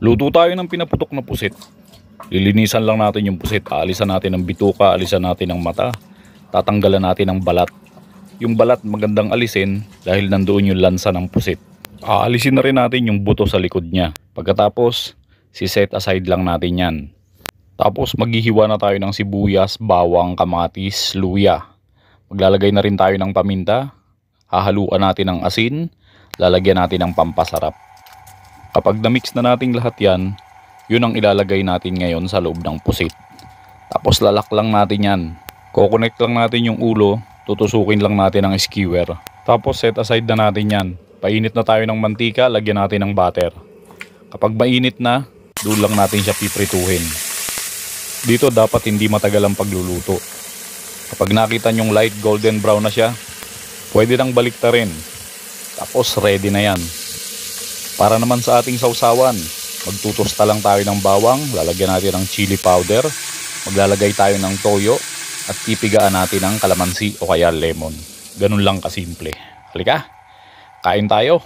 Luto tayo ng pinaputok na pusit. Lilinisan lang natin yung pusit. Aalisan natin ang bituka, alisan natin ang mata. Tatanggalan natin ang balat. Yung balat magandang alisin dahil nandoon yung lansa ng pusit. Aalisin na rin natin yung buto sa likod niya. Pagkatapos, si-set aside lang natin yan. Tapos maghihiwa na tayo ng sibuyas, bawang, kamatis, luya. Maglalagay na rin tayo ng paminta. Hahaluan natin ng asin. Lalagyan natin ng pampasarap. Kapag na-mix na natin lahat yan, yun ang ilalagay natin ngayon sa loob ng pusit. Tapos lalak lang natin yan. Kukonect lang natin yung ulo, tutusukin lang natin ang skewer. Tapos set aside na natin yan. Painit na tayo ng mantika, lagyan natin ng butter. Kapag mainit na, doon lang natin siya piprituhin. Dito dapat hindi matagal ang pagluluto. Kapag nakita nyong light golden brown na siya, pwede nang baliktarin. Tapos ready na yan. Para naman sa ating sausawan, magtutosta lang tayo ng bawang, lalagyan natin ng chili powder, maglalagay tayo ng toyo, at pipigaan natin ng kalamansi o kaya lemon. Ganun lang kasimple. Halika, kain tayo!